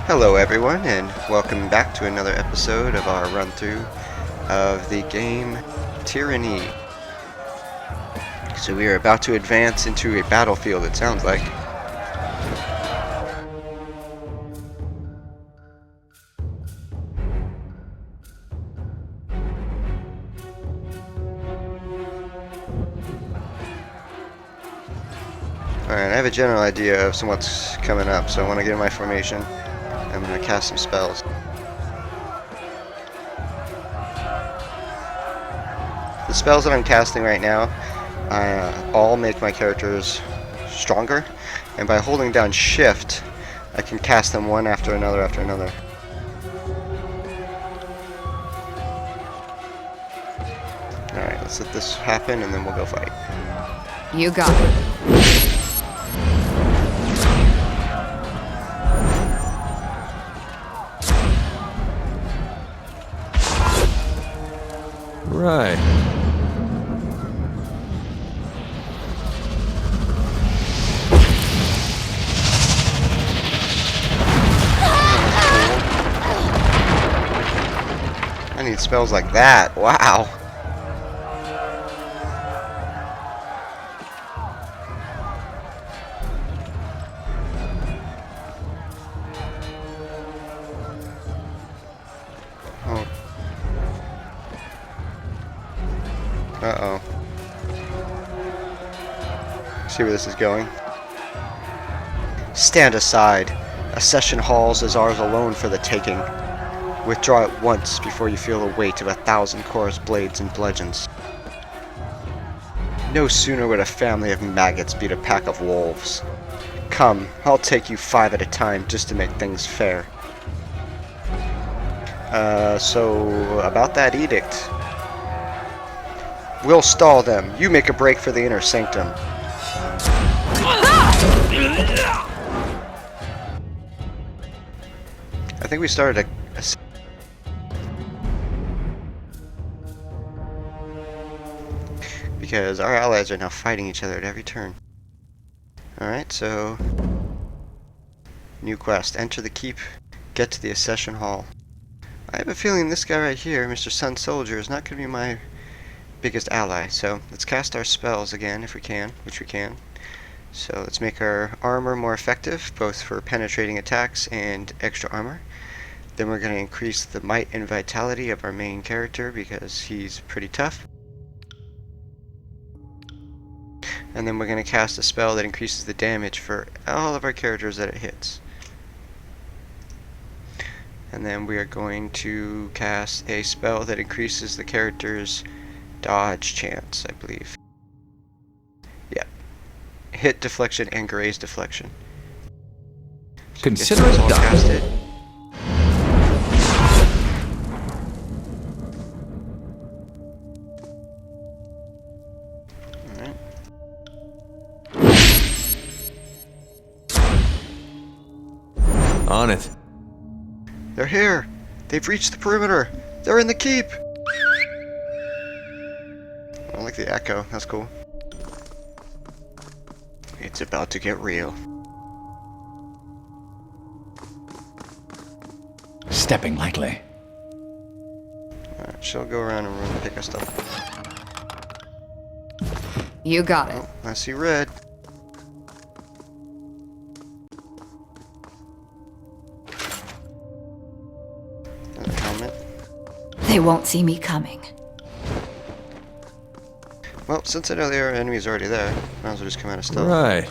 Hello everyone, and welcome back to another episode of our run-through of the game Tyranny. So we are about to advance into a battlefield, it sounds like. Alright, I have a general idea of what's coming up, so I want to get in my formation. I'm going to cast some spells. The spells that I'm casting right now all make my characters stronger, and by holding down shift I can cast them one after another after another. Alright, let's let this happen and then we'll go fight. You got it. Right. I need spells like that. Wow. Oh. Uh-oh. See where this is going? Stand aside. Ascension halls is ours alone for the taking. Withdraw at once before you feel the weight of 1,000 chorus blades and bludgeons. No sooner would a family of maggots beat a pack of wolves. Come, I'll take you 5 at a time just to make things fair. So about that edict. We'll stall them. You make a break for the inner sanctum. I think we started a because our allies are now fighting each other at every turn. Alright, so new quest. Enter the keep. Get to the Ascension hall. I have a feeling this guy right here, Mr. Sun Soldier, is not going to be my biggest ally. So let's cast our spells again if we can, which we can. So let's make our armor more effective, both for penetrating attacks and extra armor. Then we're going to increase the might and vitality of our main character because he's pretty tough. And then we're going to cast a spell that increases the damage for all of our characters that it hits. And then we are going to cast a spell that increases the character's dodge chance, I believe. Yeah. Hit deflection and graze deflection. So Consider it all done. casted. On it. They're here! They've reached the perimeter! They're in the keep! I like the echo, that's cool. It's about to get real. Stepping lightly. Alright, she'll go around and run and pick us up. You got it. Oh, I see red. Another helmet. They won't see me coming. Well, since I know their enemy's already there, might as well just come out of stealth. Right.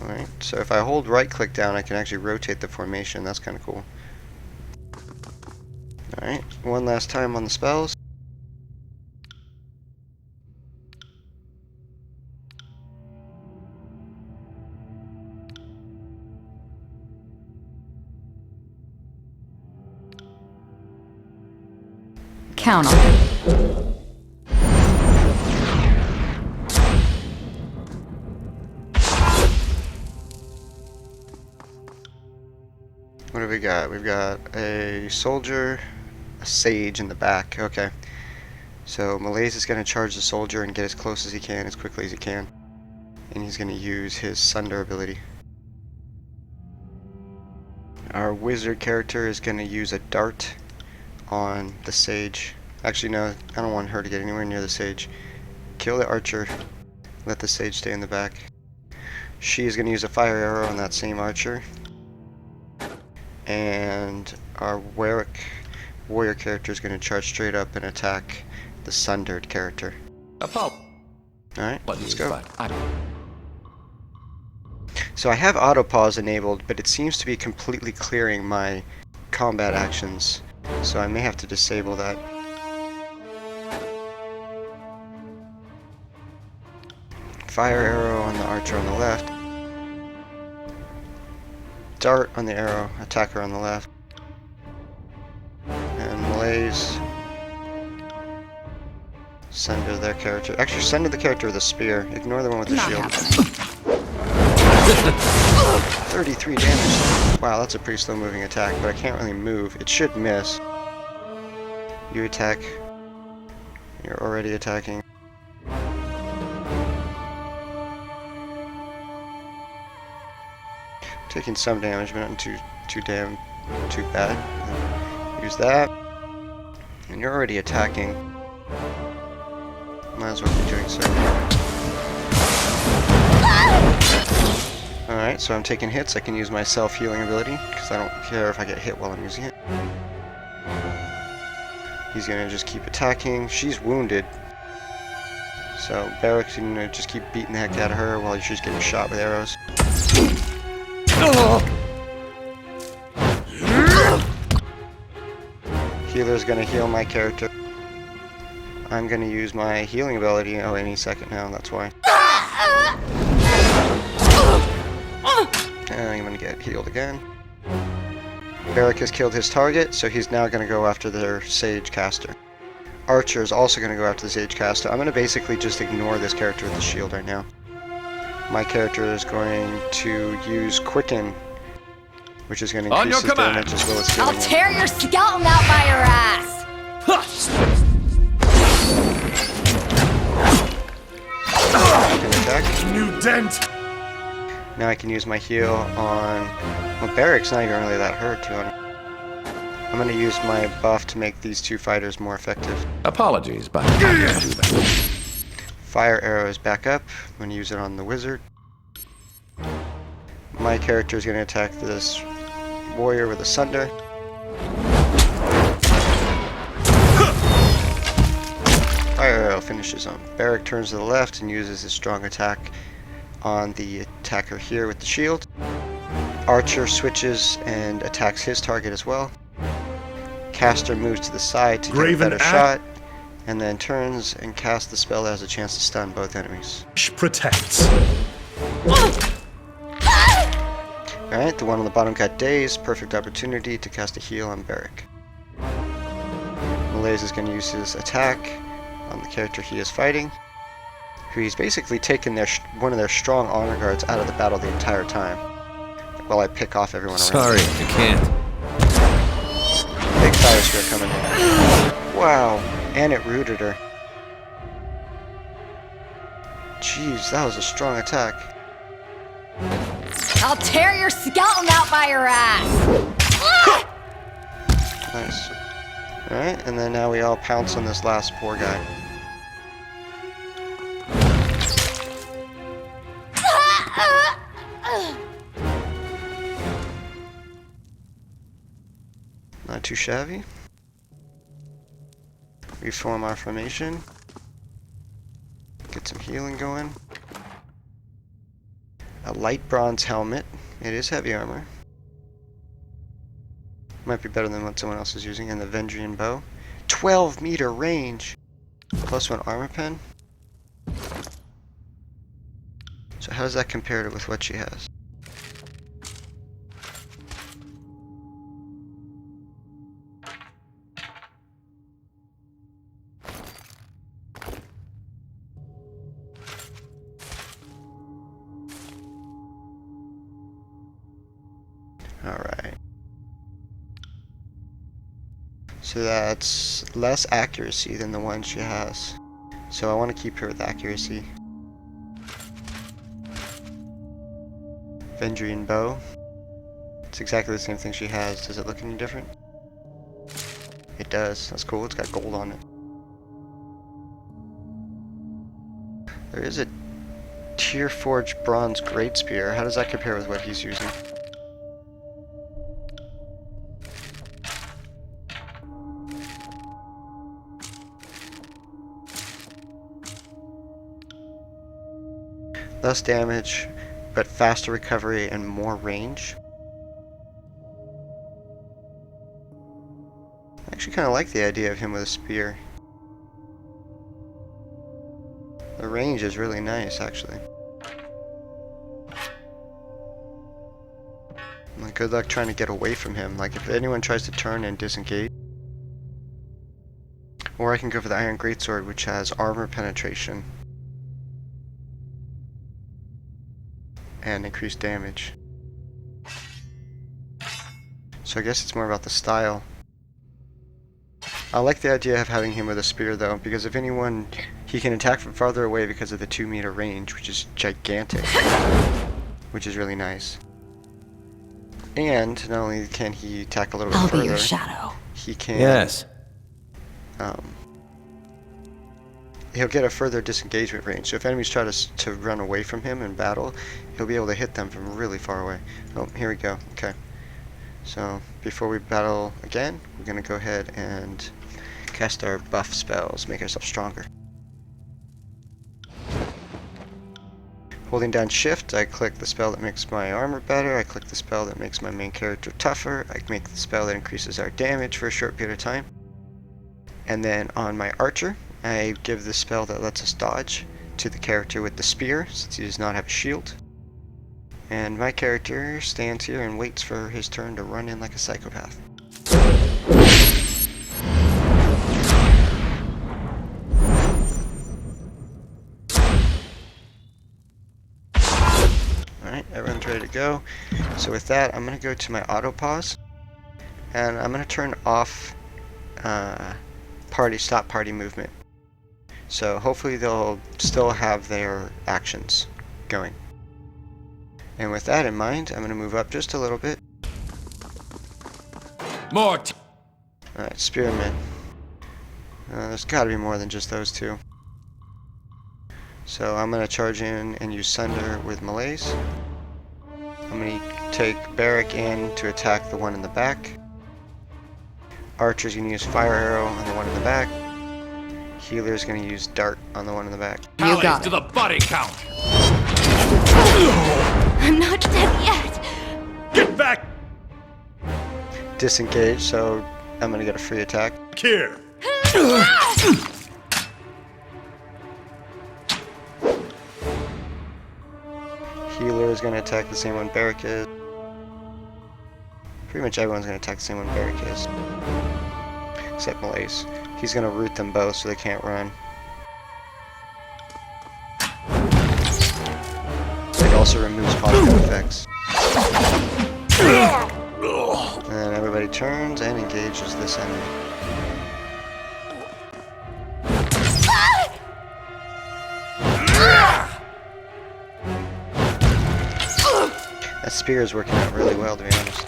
Alright, so if I hold right click down, I can actually rotate the formation. That's kind of cool. Alright, one last time on the spells. Count on it. What do we got? We've got a soldier, a sage in the back. Okay. So Malaiz is going to charge the soldier and get as close as he can, as quickly as he can. and he's going to use his Sunder ability. Our wizard character is going to use a dart on the sage. Actually, no, I don't want her to get anywhere near the sage. Kill the archer, let the sage stay in the back. She is going to use a fire arrow on that same archer. And our warrior character is going to charge straight up and attack the sundered character. Alright, let's go. So I have auto pause enabled, but it seems to be completely clearing my combat actions. So I may have to disable that. Fire arrow on the archer on the left. Dart on the arrow, attacker on the left. And Malaiz. Send to their character. Actually, send to the character with a spear. Ignore the one with the shield. 33 damage. Wow, that's a pretty slow moving attack, but I can't really move. It should miss. You attack. You're already attacking. Taking some damage, but not too bad. Use that. And you're already attacking. Might as well be doing so. Alright, so I'm taking hits. I can use my self-healing ability, because I don't care if I get hit while I'm using it. He's gonna just keep attacking. She's wounded. So Barrick's gonna just keep beating the heck out of her while she's getting shot with arrows. Healer's gonna heal my character. I'm gonna use my healing ability any second now, that's why. And I'm gonna get healed again. Barrick has killed his target, so he's now gonna go after their Sage caster. Archer is also gonna go after the Sage caster. I'm gonna basically just ignore this character with the shield right now. My character is going to use Quicken, which is going to increase his damage as well as healing. I'll tear your skeleton out by your ass! Attack. New dent! Now I can use my heal on... Well, Barrick's not even really that hurt, to be honest. I'm going to use my buff to make these two fighters more effective. Apologies, but Fire arrow is back up. I'm going to use it on the wizard. My character is going to attack this warrior with a Sunder. Fire arrow finishes him. Barrick turns to the left and uses his strong attack on the attacker here with the shield. Archer switches and attacks his target as well. Caster moves to the side to get a better shot, and then turns and casts the spell that has a chance to stun both enemies. Protects. Alright, the one on the bottom got dazed. Perfect opportunity to cast a heal on Barrick. Malaiz is going to use his attack on the character he is fighting, who he's basically taken one of their strong honor guards out of the battle the entire time, while I pick off everyone around. Sorry, I can't. Big fire spear coming in. Wow, and it rooted her. Jeez, that was a strong attack. I'll tear your skeleton out by your ass! Nice. Alright, and then now we all pounce on this last poor guy. Not too shabby. Reform our formation. Get some healing going. A light bronze helmet. It is heavy armor. Might be better than what someone else is using. And the Vendrien bow. 12-meter range. +1 armor pen. So how does that compare to with what she has? Alright. So that's less accuracy than the one she has. So I want to keep her with accuracy. Vendrien bow. It's exactly the same thing she has. Does it look any different? It does. That's cool. It's got gold on it. There is a Tier Forged Bronze Great Spear. How does that compare with what he's using? Less damage, but faster recovery and more range. I actually kind of like the idea of him with a spear. The range is really nice, actually. Like, good luck trying to get away from him. Like, if anyone tries to turn and disengage. Or I can go for the Iron Greatsword, which has armor penetration. And increased damage. So I guess it's more about the style. I like the idea of having him with a spear though, because if anyone, he can attack from farther away because of the 2-meter range, which is gigantic. Which is really nice. And not only can he attack a little bit further, I'll be your shadow. he can Yes. He'll get a further disengagement range. So if enemies try to run away from him in battle, he'll be able to hit them from really far away. Oh, here we go. Okay. So before we battle again, we're going to go ahead and cast our buff spells, make ourselves stronger. Holding down shift, I click the spell that makes my armor better, I click the spell that makes my main character tougher, I make the spell that increases our damage for a short period of time. And then on my archer, I give the spell that lets us dodge to the character with the spear, since he does not have a shield. And my character stands here and waits for his turn to run in like a psychopath. Alright, everyone's ready to go. So with that, I'm going to go to my auto pause. And I'm going to turn off stop party movement. So hopefully they'll still have their actions going. And with that in mind, I'm going to move up just a little bit. More. Alright, spearmen. There's got to be more than just those two. So I'm going to charge in and use Sunder with Malaiz. I'm going to take Barrack in to attack the one in the back. Archer's going to use Fire Arrow on the one in the back. Healer's going to use Dart on the one in the back. You got to the body count. I'm not dead yet. Get back Disengage, so I'm going to get a free attack. here. Healer is going to attack the same one Barrack is. Pretty much everyone's going to attack the same one Barrack is. Except Malaiz. He's going to root them both so they can't run. It also removes polygon effects. And then everybody turns and engages this enemy. That spear is working out really well, to be honest.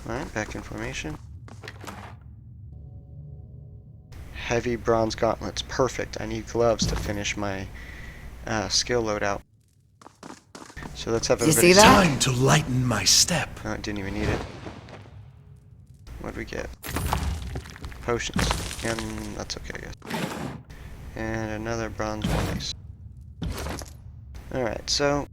Alright, back in formation. Heavy bronze gauntlets. Perfect. I need gloves to finish my skill loadout. So let's have You everybody... see that? Time to lighten my step. Oh, I didn't even need it. What'd we get? Potions. And that's okay, I guess. And another bronze Malaiz. Alright, so...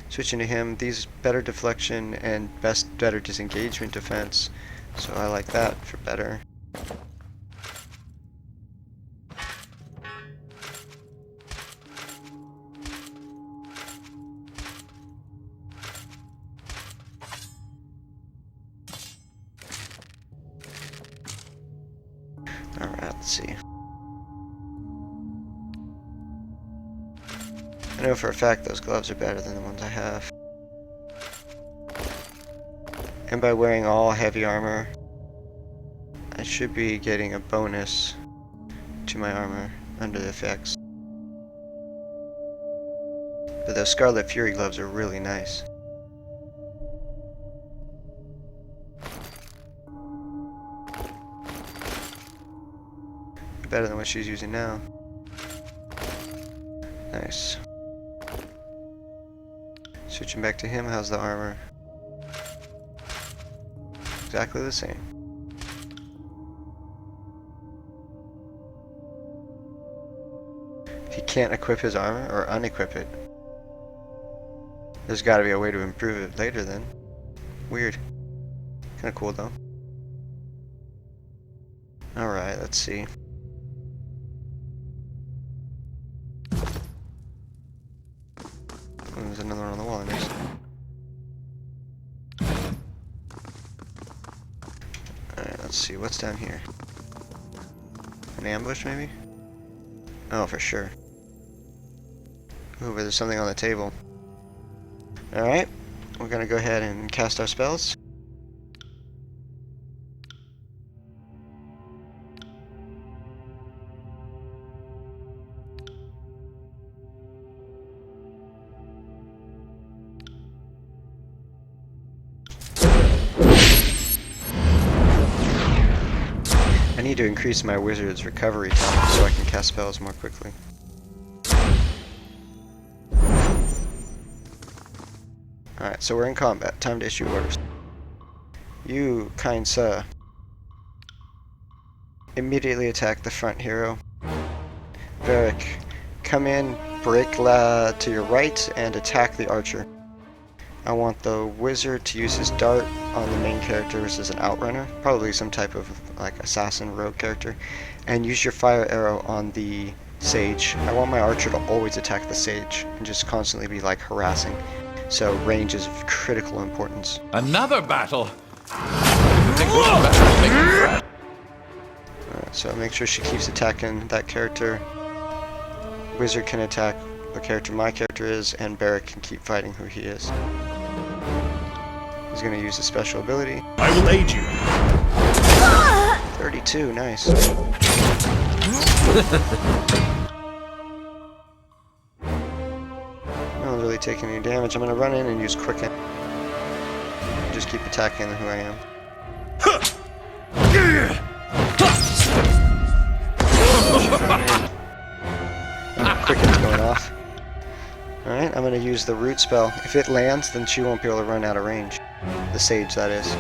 switching to him, these better deflection and better disengagement defense. So I like that for better. Alright, let's see. I know for a fact those gloves are better than the ones I have. And by wearing all heavy armor, I should be getting a bonus to my armor under the effects. But those Scarlet Fury gloves are really nice. Better than what she's using now. Nice. Switching back to him, how's the armor? Exactly the same. He can't equip his armor or unequip it. There's gotta be a way to improve it later then. Weird. Kinda cool though. Alright, let's see. Oh, there's another one on the wall. Nice. Alright, let's see. What's down here? An ambush, maybe? Oh, for sure. Ooh, but there's something on the table. Alright, we're gonna go ahead and cast our spells. I need to increase my wizard's recovery time so I can cast spells more quickly. Alright, so we're in combat. Time to issue orders. You, kind sir, immediately attack the front hero. Varric, come in, break to your right, and attack the archer. I want the wizard to use his dart on the main characters as an outrunner, probably some type of like assassin rogue character, and use your fire arrow on the sage. I want my archer to always attack the sage and just constantly be like harassing. So range is of critical importance. Another battle. I think we're better make it fresh. Alright, so make sure she keeps attacking that character. Wizard can attack the character my character is, and Barrack can keep fighting who he is. He's going to use a special ability. I will aid you. 32, nice. No one's really taking any damage. I'm going to run in and use Quicken. Just keep attacking who I am. Quicken's going off. Alright, I'm going to use the root spell. If it lands, then she won't be able to run out of range. The sage, that is.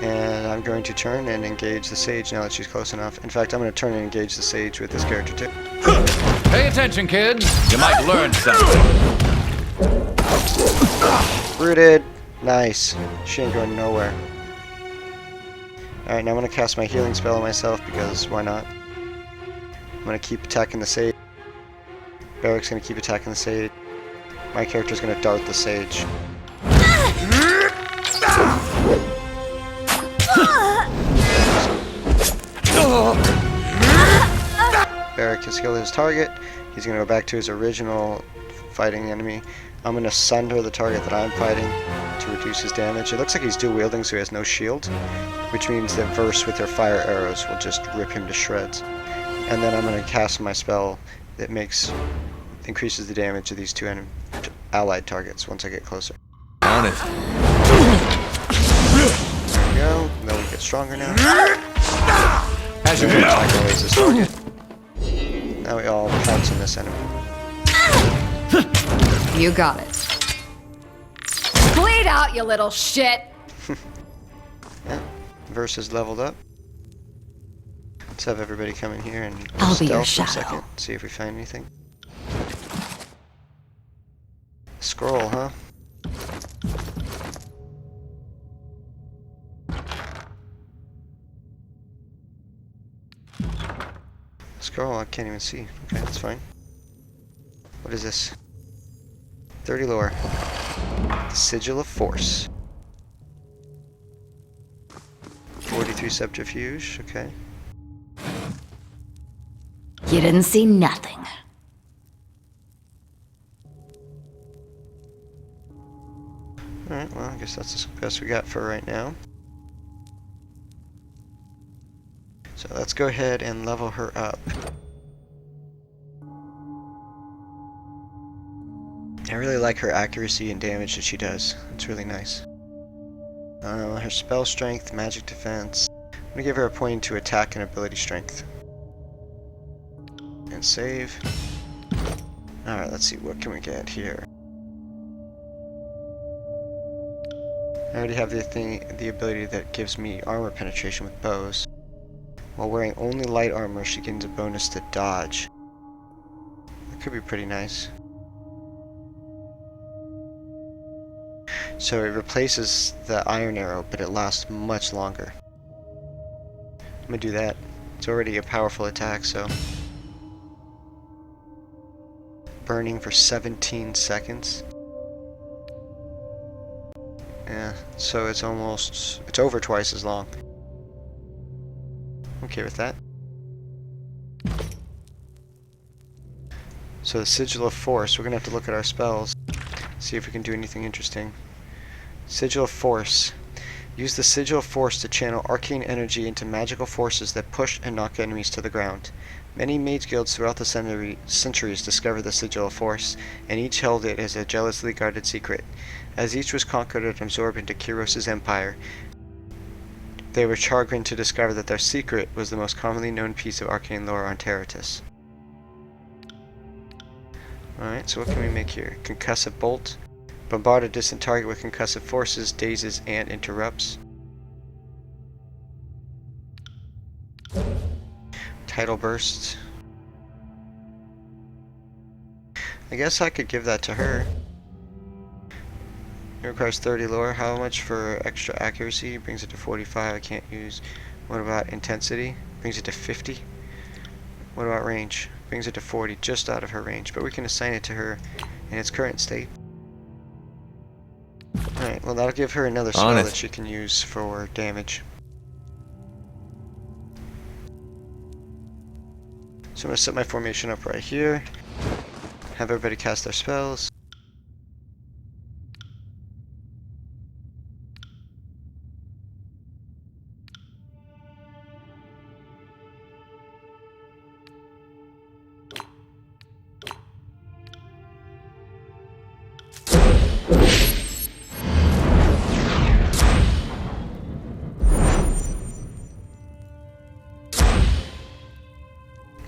And I'm going to turn and engage the sage now that she's close enough. In fact, I'm going to turn and engage the sage with this character too. Pay attention, kids. You might learn something. Rooted! Nice. She ain't going nowhere. Alright, now I'm going to cast my healing spell on myself because why not? I'm going to keep attacking the sage. Barrack's going to keep attacking the sage. My character's going to dart the sage. Barrack has killed his target. He's going to go back to his original fighting enemy. I'm going to sunder the target that I'm fighting to reduce his damage. It looks like he's dual wielding, so he has no shield, which means that Verse with their fire arrows will just rip him to shreds. And then I'm going to cast my spell that increases the damage of these two allied targets once I get closer. On it. There we go. Then we get stronger now. As you Like will. always, this target. Now we all pounce on this enemy. You got it. Bleed out, you little shit! Yeah. Verse is leveled up. Let's have everybody come in here and I'll be your stealth for a shadow. second. See if we find anything. Scroll, huh? Scroll, I can't even see. Okay, that's fine. What is this? 30 lore. The Sigil of Force. 43 subterfuge, okay. You didn't see nothing. Alright, well, I guess that's the best we got for right now. let's go ahead and level her up. I really like her accuracy and damage that she does. It's really nice. Her spell strength, magic defense. I'm gonna give her a point to attack and ability strength. And save. Alright, let's see, what can we get here? I already have the ability that gives me armor penetration with bows. While wearing only light armor, she gains a bonus to dodge. That could be pretty nice. So it replaces the iron arrow, but it lasts much longer. I'm gonna do that. It's already a powerful attack, so... Burning for 17 seconds. Yeah, so it's over twice as long. Okay with that. So the Sigil of Force, we're gonna have to look at our spells, see if we can do anything interesting. Sigil of Force. Use the Sigil of Force to channel arcane energy into magical forces that push and knock enemies to the ground. Many mage guilds throughout the centuries discovered the Sigil of Force, and each held it as a jealously guarded secret. As each was conquered and absorbed into Kyros's empire, they were chagrined to discover that their secret was the most commonly known piece of arcane lore on Terratus. Alright, so what can we make here? Concussive Bolt. Bombard a distant target with concussive forces, dazes, and interrupts. Tidal Burst. I guess I could give that to her. It requires 30 lore. How much for extra accuracy? Brings it to 45. I can't use. What about intensity? Brings it to 50. What about range? Brings it to 40, just out of her range. But we can assign it to her in its current state. Alright, well that'll give her another spell that she can use for damage. So I'm going to set my formation up right here. Have everybody cast their spells.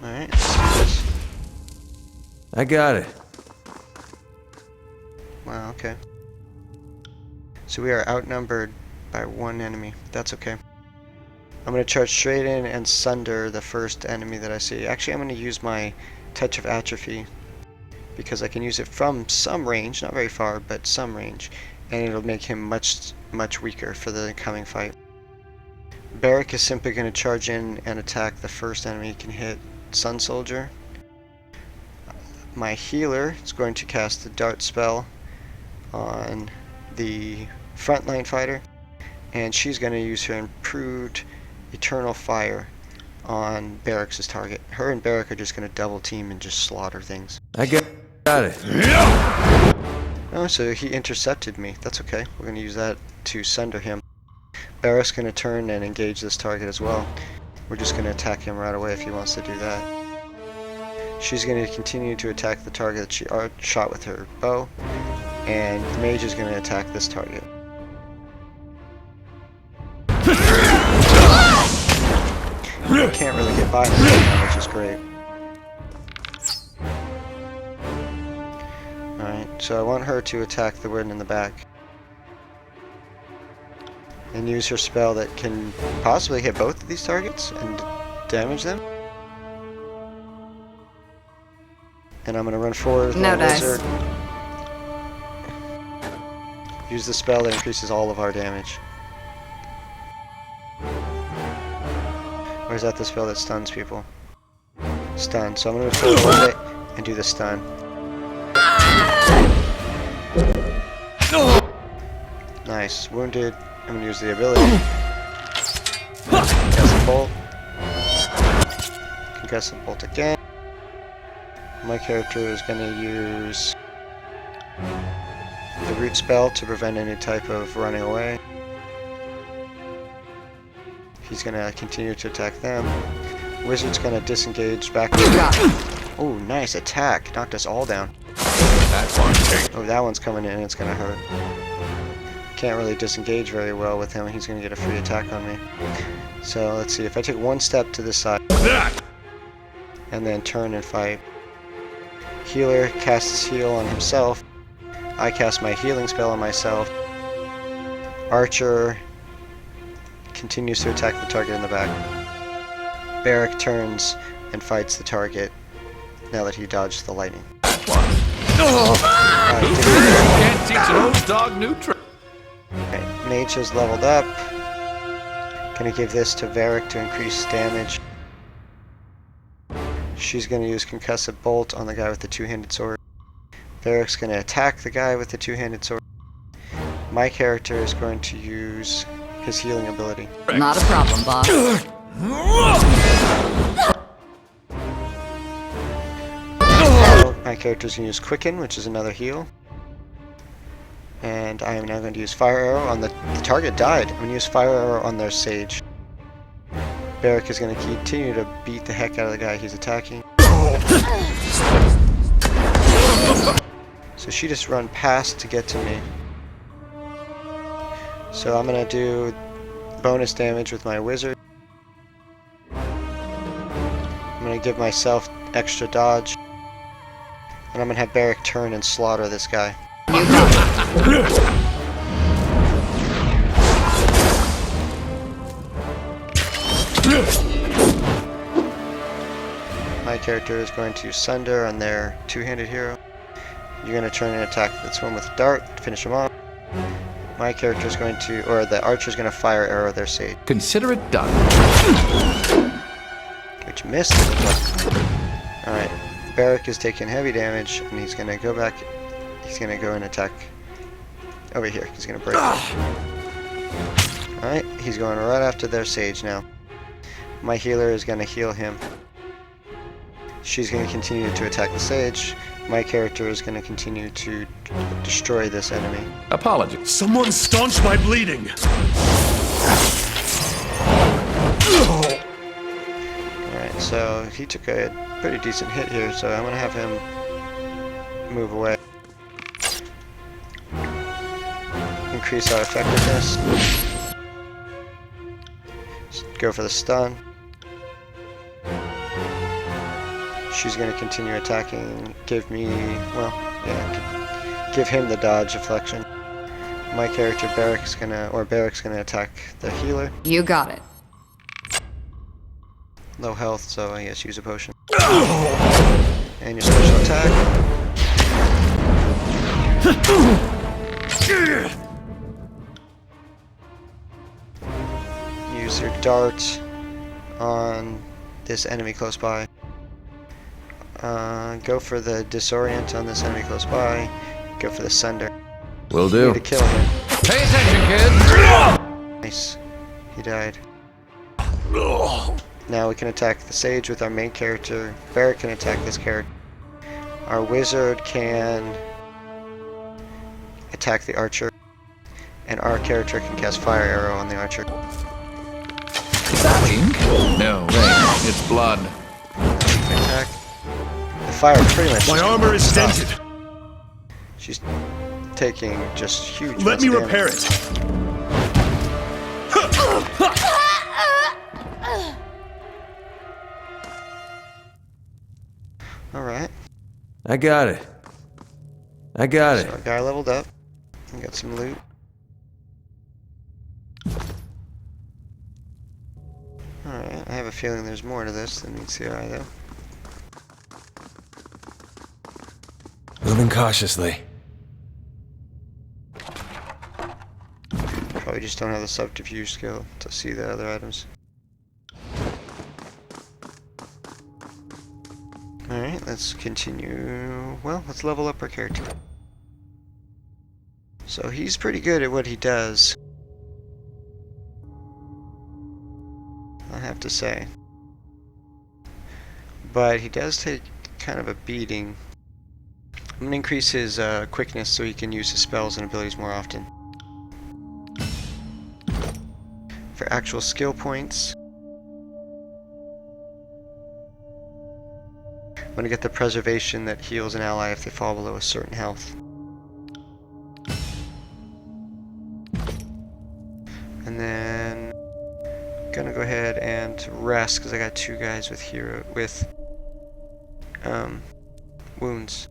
Alright, let's see this. I got it. Wow, okay. So we are outnumbered by one enemy. That's okay. I'm going to charge straight in and sunder the first enemy that I see. Actually, I'm going to use my Touch of Atrophy, because I can use it from some range, not very far, but some range, and it'll make him much weaker for the coming fight. Barrack is simply going to charge in and attack the first enemy he can hit, Sun Soldier. My healer is going to cast the Dart spell on the frontline fighter, and she's going to use her improved Eternal Fire on Barrack's target. Her and Barrack are just going to double team and just slaughter things. I got it. Oh, so he intercepted me. That's okay. We're going to use that to sunder him. Barrack's going to turn and engage this target as well. We're just going to attack him right away if he wants to do that. She's going to continue to attack the target that she shot with her bow, and the mage is going to attack this target. I can't really get by him right now, which is great. Alright, so I want her to attack the one in the back. And use her spell that can possibly hit both of these targets and damage them. And I'm going to run forward with my wizard. Use the spell that increases all of our damage. Or is that the spell that stuns people? Stun. So I'm going to forward it and do the stun. Nice. Wounded. I'm going to use the ability. Concussive Bolt. Concussive Bolt again. My character is going to use the root spell to prevent any type of running away. He's gonna continue to attack them. Wizard's gonna disengage back. Oh, nice attack. Knocked us all down. That's one thing. Oh, that one's coming in. It's gonna hurt. Can't really disengage very well with him. He's gonna get a free attack on me. So let's see. If I take one step to this side and then turn and fight. Healer casts heal on himself. I cast my healing spell on myself. Archer continues to attack the target in the back. Barrack turns and fights the target now that he dodged the lightning. Can't teach an old dog new tricks. Okay, Mage has leveled up. Gonna give this to Varric to increase damage. She's gonna use Concussive Bolt on the guy with the two-handed sword. Varric's gonna attack the guy with the two-handed sword. My character is going to use his healing ability. Not a problem, boss. My character's going to use Quicken, which is another heal. And I am now going to use Fire Arrow on the target died. I'm going to use Fire Arrow on their Sage. Barrack is going to continue to beat the heck out of the guy he's attacking. So she just run past to get to me. So I'm going to do bonus damage with my Wizard. I'm going to give myself extra dodge. And I'm going to have Barrack turn and slaughter this guy. My character is going to Sunder on their two-handed hero. You're going to turn and attack this one with a dart to finish him off. My character is going to, or the archer is going to fire arrow their Sage. Consider it done. Which missed. Alright. Barrack is taking heavy damage, and he's going to go back. He's going to go and attack over here. He's going to break it. Alright, he's going right after their Sage now. My healer is going to heal him. She's going to continue to attack the Sage. My character is going to continue to destroy this enemy. Apologies. Someone staunch my bleeding! Alright, so he took a pretty decent hit here, so I'm going to have him move away. Increase our effectiveness. Go for the stun. She's going to continue attacking. Give me, well, yeah, give him the dodge deflection. My character Barrack's gonna attack the healer. You got it. Low health, so I guess use a potion. And your special attack. Use your dart on this enemy close by. Go for the disorient on this enemy close by. Go for the sunder. Will You need do. to kill him. Pay attention, kids. Nice. He died. Now we can attack the Sage with our main character. Barrack can attack this character. Our Wizard can attack the Archer. And our character can cast Fire Arrow on the Archer. Is that ink? No, wait. It's blood. Attack. The fire pretty much. My armor is dented! She's taking just huge. Let me amounts of repair damage. Alright. I got it. I got So it. our guy leveled up. We got some loot. Alright, I have a feeling there's more to this than meets the eye though. Moving cautiously. Probably just don't have the subterfuge skill to see the other items. Alright, let's continue. Well, let's level up our character. So he's pretty good at what he does, I have to say. But he does take kind of a beating. I'm going to increase his quickness so he can use his spells and abilities more often. For actual skill points, I'm going to get the preservation that heals an ally if they fall below a certain health. And then I'm going to go ahead and rest because I got 2 guys with wounds.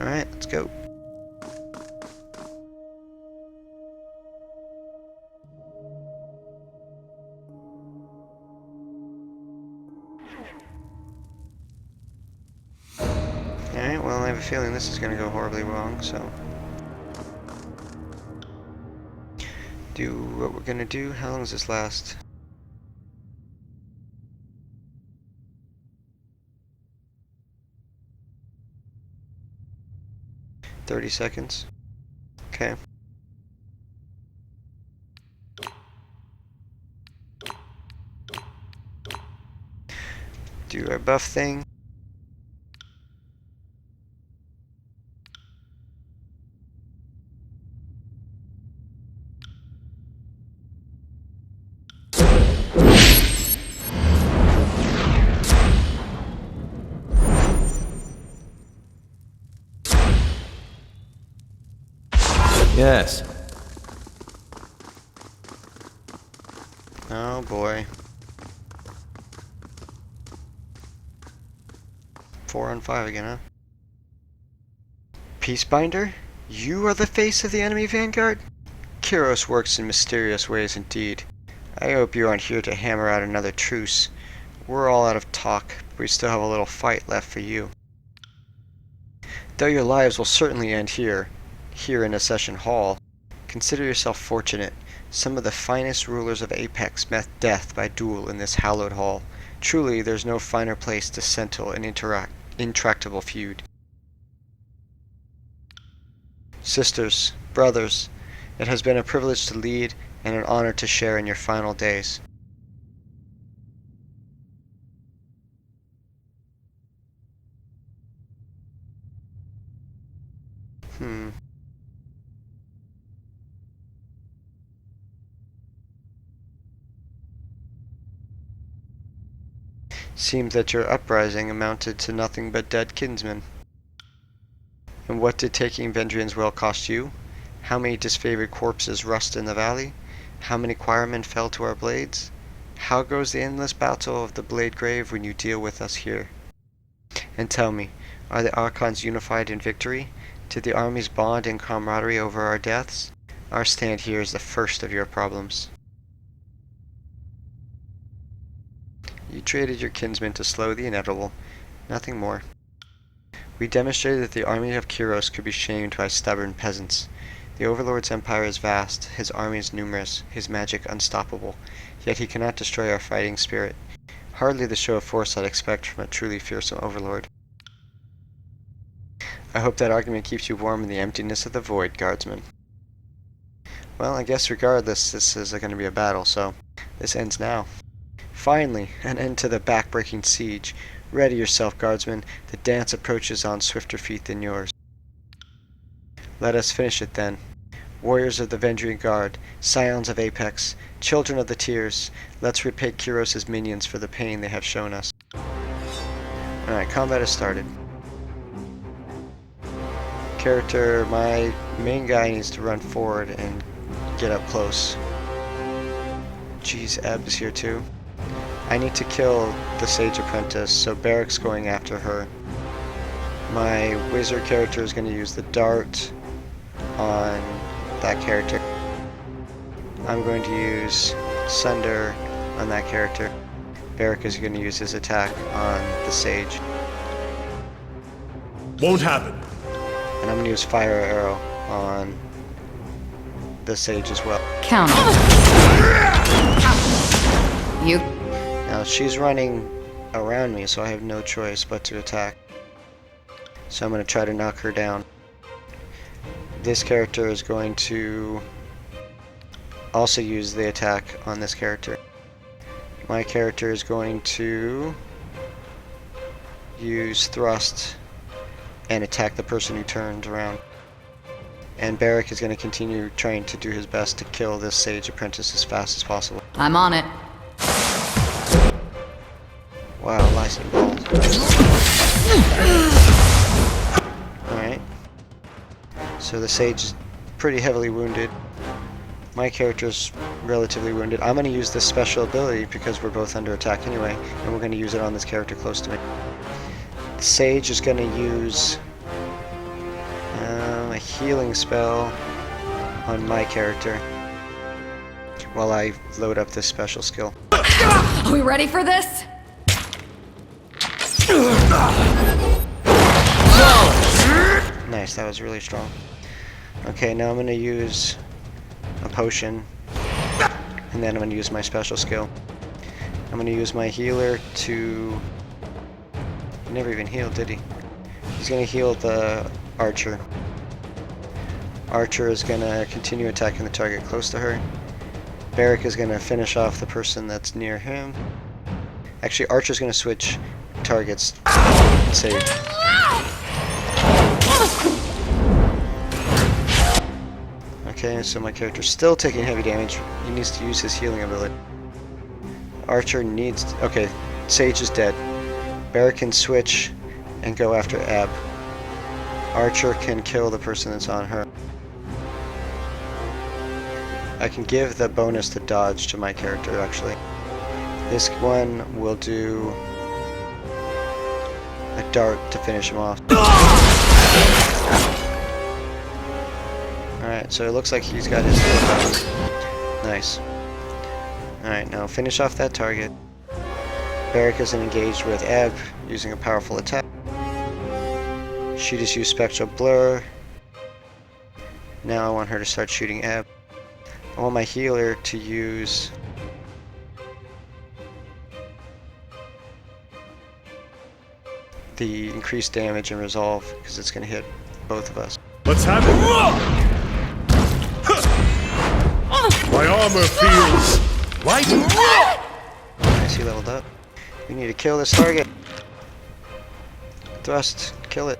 Alright, let's go. Alright, well, I have a feeling this is going to go horribly wrong, so... do what we're going to do. How long does this last? "30 seconds. Okay. Do our buff thing. Yes. Oh boy. 4 on 5 again, huh? Peacebinder? You are the face of the enemy vanguard? Kyros works in mysterious ways indeed. I hope you aren't here to hammer out another truce. We're all out of talk, but we still have a little fight left for you. Though your lives will certainly end here in Ascension Hall, consider yourself fortunate. Some of the finest rulers of Apex met death by duel in this hallowed hall. Truly, there's no finer place to settle an intractable feud. Sisters, brothers, it has been a privilege to lead and an honor to share in your final days. Seems that your uprising amounted to nothing but dead kinsmen. And what did taking Vendrien's Well cost you? How many disfavored corpses rust in the valley? How many choirmen fell to our blades? How goes the endless battle of the Blade Grave when you deal with us here? And tell me, are the Archons unified in victory? Did the armies bond in camaraderie over our deaths? Our stand here is the first of your problems. You traded your kinsmen to slow the inevitable, nothing more. We demonstrated that the army of Kyros could be shamed by stubborn peasants. The Overlord's empire is vast, his army is numerous, his magic unstoppable, yet he cannot destroy our fighting spirit. Hardly the show of force I'd expect from a truly fearsome Overlord. I hope that argument keeps you warm in the emptiness of the void, guardsman. Well, I guess regardless, this is going to be a battle, so this ends now. Finally, an end to the back-breaking siege. Ready yourself, guardsmen. The dance approaches on swifter feet than yours. Let us finish it then. Warriors of the Vendrien Guard, scions of Apex, children of the Tears, let's repay Kyros' minions for the pain they have shown us. Alright, combat has started. Character, my main guy needs to run forward and get up close. Jeez, Ebb is here too. I need to kill the Sage Apprentice, so Barrack's going after her. My wizard character is going to use the dart on that character. I'm going to use Sunder on that character. Barrack is going to use his attack on the Sage. Won't happen. And I'm going to use Fire Arrow on the Sage as well. Count on it. You. Now she's running around me, so I have no choice but to attack. So I'm going to try to knock her down. This character is going to also use the attack on this character. My character is going to use thrust and attack the person who turned around. And Barrick is going to continue trying to do his best to kill this Sage Apprentice as fast as possible. I'm on it. Wow, lightning balls. Alright. So the Sage is pretty heavily wounded. My character's relatively wounded. I'm going to use this special ability because we're both under attack anyway, and we're going to use it on this character close to me. The Sage is going to use a healing spell on my character while I load up this special skill. Are we ready for this? Nice, that was really strong. Okay, now I'm going to use a potion, and then I'm going to use my special skill. I'm going to use my healer to... He never even healed, did he? He's going to heal the archer. Archer is going to continue attacking the target close to her. Barrick is going to finish off the person that's near him. Actually, Archer's going to switch targets. Save. Okay, so my character's still taking heavy damage. He needs to use his healing ability. Archer needs to, okay, Sage is dead. Barrick can switch and go after Ab. Archer can kill the person that's on her. I can give the bonus to dodge to my character, actually. This one will do a dart to finish him off. Alright, so it looks like he's got his heal down. Nice. Alright, now finish off that target. Barrick is engaged with Ebb using a powerful attack. She just used Spectral Blur. Now I want her to start shooting Ebb. I want my healer to use the increased damage and resolve because it's going to hit both of us. Let's have it! My armor feels light. Nice, he leveled up. We need to kill this target. Thrust, kill it.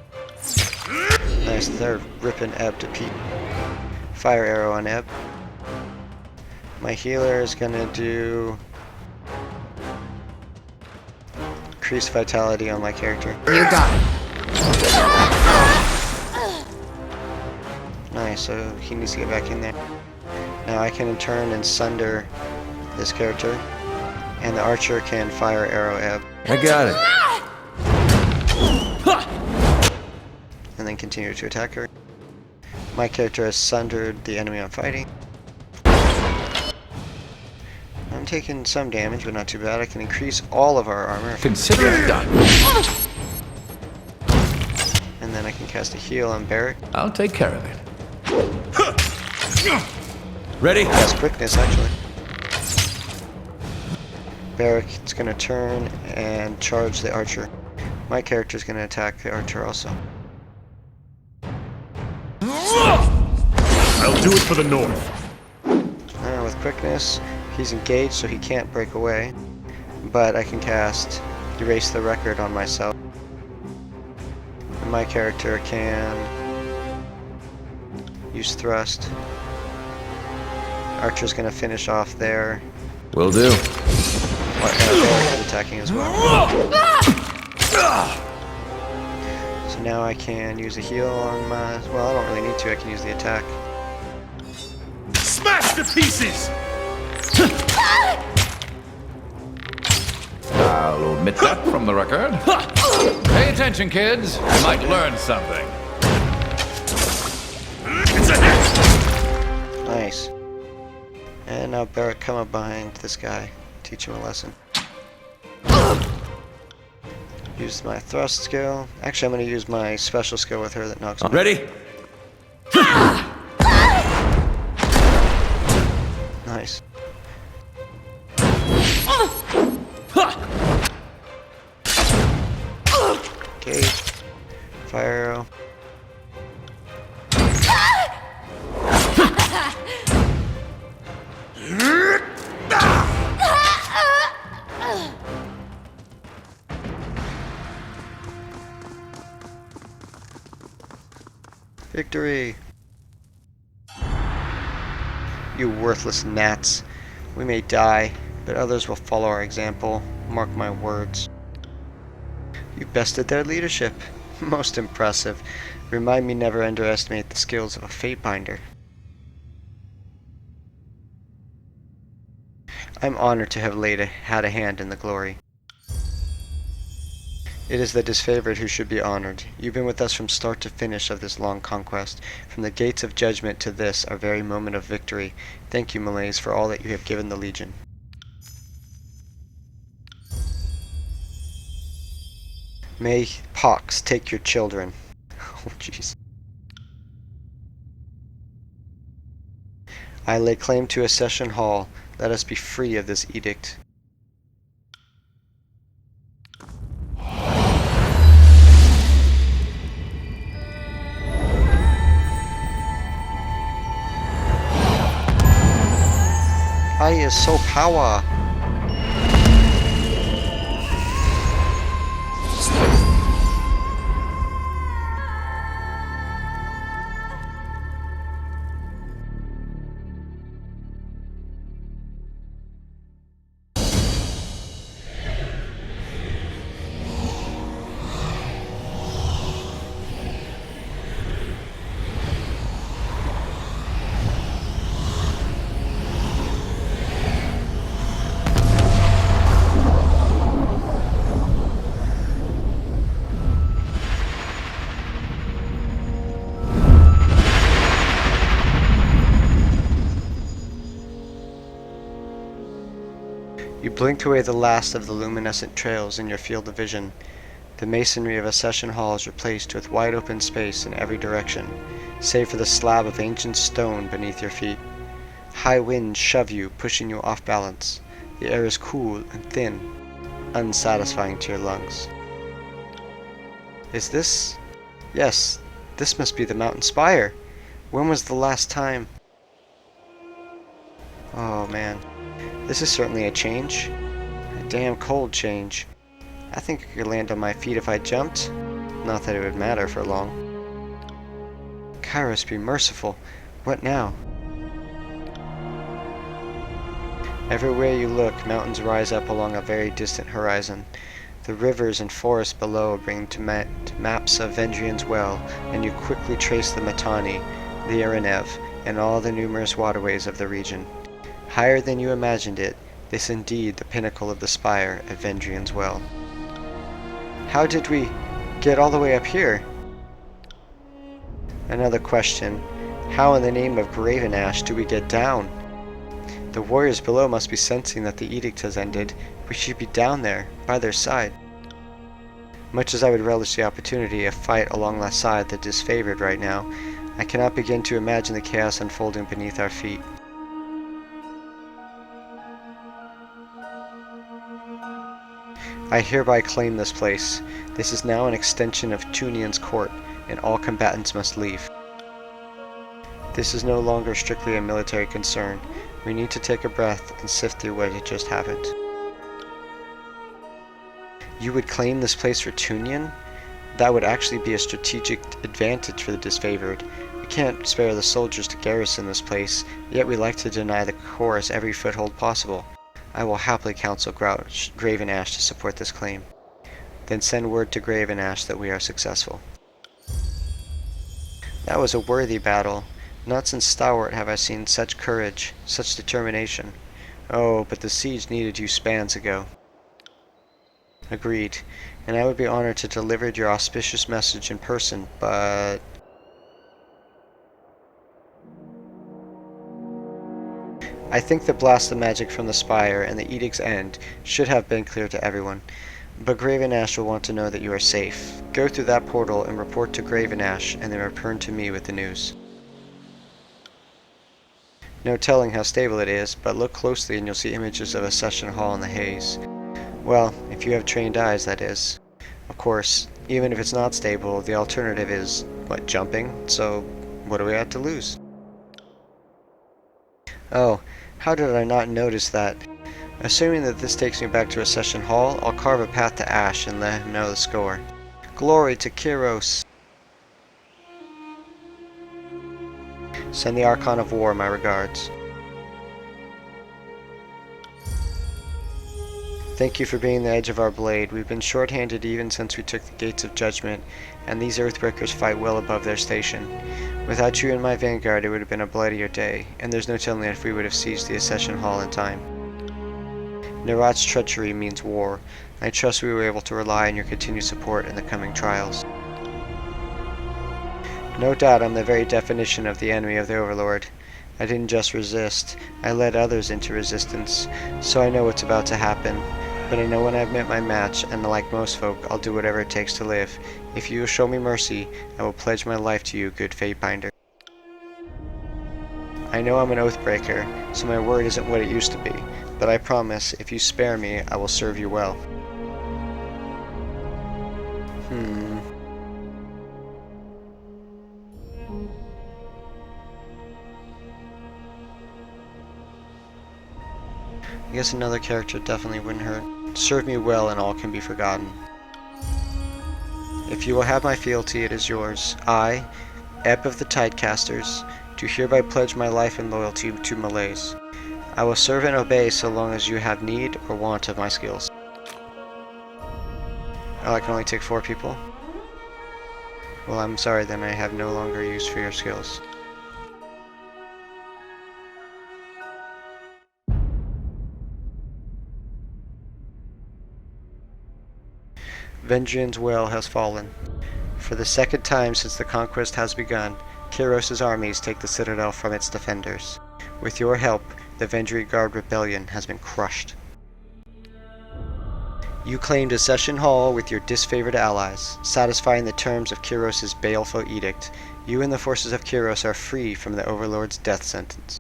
Nice, they're ripping Ebb to Pete. Fire arrow on Ebb. My healer is gonna do increased vitality on my character. You got it. Nice, so he needs to get back in there. Now I can turn and sunder this character, and the archer can fire arrow Ebb. I got it. And then continue to attack her. My character has sundered the enemy I'm fighting. I'm taking some damage, but not too bad. I can increase all of our armor. Consider it done. And then I can cast a heal on Barrick. I'll take care of it. Ready? Cast quickness, actually. Barrick is going to turn and charge the archer. My character is going to attack the archer also. I'll do it for the north. With quickness, he's engaged so he can't break away. But I can cast Erase the Record on myself. And my character can use Thrust. Archer's going to finish off there. Will do. Barrick is attacking as well. So now I can use a heal on my... Well, I don't really need to. I can use the attack. Smash to pieces! I'll omit that from the record. Pay attention, kids. You might learn something. It's a hit! Nice. And now Barrick, come up behind this guy. Teach him a lesson. Use my thrust skill. Actually, I'm going to use my special skill with her that knocks me. Ready? Nice. Gauge. Fire arrow. Victory! You worthless gnats. We may die, but others will follow our example. Mark my words. You bested their leadership. Most impressive. Remind me never underestimate the skills of a fate binder. I'm honored to have had a hand in the glory. It is the disfavored who should be honored. You've been with us from start to finish of this long conquest, from the gates of judgment to this, our very moment of victory. Thank you, Malaiz, for all that you have given the Legion. May pox take your children. Oh, jeez. I lay claim to Ascension Hall. Let us be free of this edict. I is so power. You blink away the last of the luminescent trails in your field of vision. The masonry of Ascension Hall is replaced with wide open space in every direction, save for the slab of ancient stone beneath your feet. High winds shove you, pushing you off balance. The air is cool and thin, unsatisfying to your lungs. Is this? Yes, this must be the mountain spire. When was the last time? Oh man. This is certainly a change. A damn cold change. I think I could land on my feet if I jumped. Not that it would matter for long. Kairos be merciful. What now? Everywhere you look, mountains rise up along a very distant horizon. The rivers and forests below bring to maps of Vendrien's Well, and you quickly trace the Mittani, the Aranev, and all the numerous waterways of the region. Higher than you imagined it, this indeed the pinnacle of the spire at Vendrien's Well. How did we get all the way up here? Another question. How in the name of Graven Ash do we get down? The warriors below must be sensing that the edict has ended. We should be down there, by their side. Much as I would relish the opportunity of fight alongside the disfavored right now, I cannot begin to imagine the chaos unfolding beneath our feet. I hereby claim this place. This is now an extension of Tunian's court, and all combatants must leave. This is no longer strictly a military concern. We need to take a breath and sift through what had just happened. You would claim this place for Tunian? That would actually be a strategic advantage for the disfavored. We can't spare the soldiers to garrison this place, yet we like to deny the chorus every foothold possible. I will happily counsel Graven Ash to support this claim. Then send word to Graven Ash that we are successful. That was a worthy battle. Not since Stalwart have I seen such courage, such determination. Oh, but the siege needed you spans ago. Agreed, and I would be honored to deliver your auspicious message in person, but... I think the blast of magic from the spire and the edict's end should have been clear to everyone, but Graven Ash will want to know that you are safe. Go through that portal and report to Graven Ash, and then return to me with the news. No telling how stable it is, but look closely and you'll see images of Ascension Hall in the haze. Well, if you have trained eyes, that is. Of course, even if it's not stable, the alternative is, what, jumping? So, what do we have to lose? Oh, how did I not notice that? Assuming that this takes me back to Ascension Hall, I'll carve a path to Ash and let him know the score. Glory to Kyros! Send the Archon of War my regards. Thank you for being the edge of our blade. We've been short-handed even since we took the Gates of Judgment, and these Earthbreakers fight well above their station. Without you and my vanguard, it would have been a bloodier day, and there's no telling if we would have seized the Ascension Hall in time. Nerat's treachery means war. I trust we were able to rely on your continued support in the coming trials. No doubt I'm the very definition of the enemy of the Overlord. I didn't just resist, I led others into resistance, so I know what's about to happen. But I know when I've met my match, and like most folk, I'll do whatever it takes to live. If you will show me mercy, I will pledge my life to you, good Fatebinder. I know I'm an Oathbreaker, so my word isn't what it used to be, but I promise, if you spare me, I will serve you well. I guess another character definitely wouldn't hurt. Serve me well and all can be forgotten. If you will have my fealty, it is yours. I, Ebb of the Tidecasters, do hereby pledge my life and loyalty to Malaiz. I will serve and obey so long as you have need or want of my skills. Oh, I can only take 4 people? Well, I'm sorry then, I have no longer use for your skills. Vendrien's well has fallen. For the second time since the conquest has begun, Kairos' armies take the citadel from its defenders. With your help, the Vendrien Guard rebellion has been crushed. You claimed Ascension Hall with your disfavored allies, satisfying the terms of Kairos' baleful edict. You and the forces of Kairos are free from the Overlord's death sentence.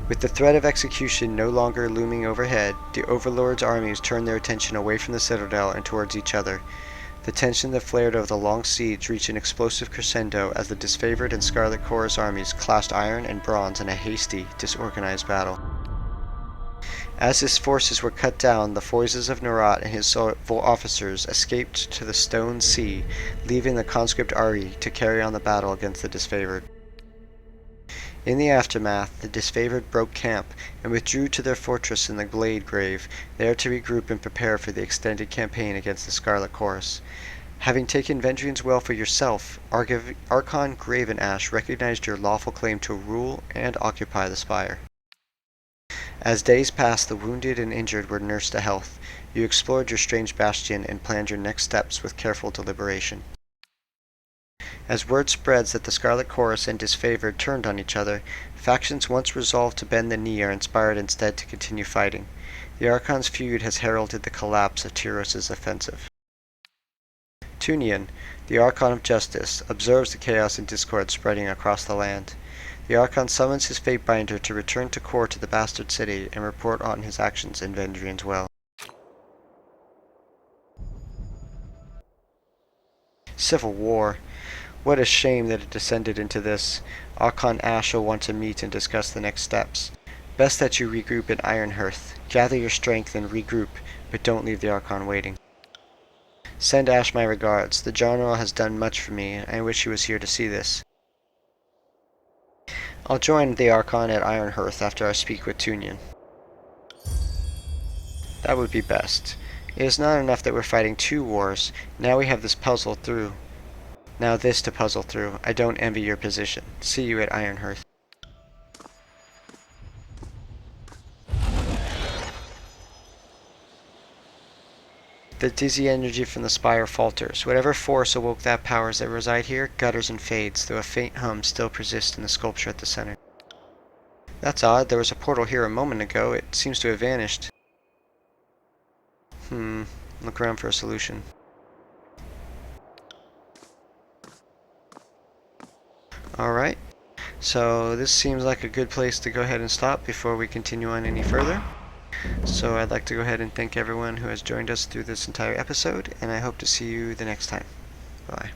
With the threat of execution no longer looming overhead, the Overlord's armies turned their attention away from the citadel and towards each other. The tension that flared over the long siege reached an explosive crescendo as the disfavored and Scarlet Chorus armies clashed iron and bronze in a hasty, disorganized battle. As his forces were cut down, the foises of Nerat and his officers escaped to the Stone Sea, leaving the conscript Ari to carry on the battle against the disfavored. In the aftermath, the disfavored broke camp and withdrew to their fortress in the Blade Grave, there to regroup and prepare for the extended campaign against the Scarlet Chorus. Having taken Vendrien's well for yourself, Archon Gravenash recognized your lawful claim to rule and occupy the spire. As days passed, the wounded and injured were nursed to health. You explored your strange bastion and planned your next steps with careful deliberation. As word spreads that the Scarlet Chorus and Disfavored turned on each other, factions once resolved to bend the knee are inspired instead to continue fighting. The Archon's feud has heralded the collapse of Tyros' offensive. Tunian, the Archon of Justice, observes the chaos and discord spreading across the land. The Archon summons his Fatebinder to return to court to the Bastard City and report on his actions in Vendrien's well. Civil War. What a shame that it descended into this. Archon Ash will want to meet and discuss the next steps. Best that you regroup in Ironhearth. Gather your strength and regroup, but don't leave the Archon waiting. Send Ash my regards. The General has done much for me. I wish he was here to see this. I'll join the Archon at Ironhearth after I speak with Tunian. That would be best. It is not enough that we're fighting 2 wars. Now we have this to puzzle through. I don't envy your position. See you at Ironhearth. The dizzy energy from the spire falters. Whatever force awoke that powers that reside here gutters and fades, though a faint hum still persists in the sculpture at the center. That's odd. There was a portal here a moment ago. It seems to have vanished. Look around for a solution. Alright, so this seems like a good place to go ahead and stop before we continue on any further. So I'd like to go ahead and thank everyone who has joined us through this entire episode, and I hope to see you the next time. Bye.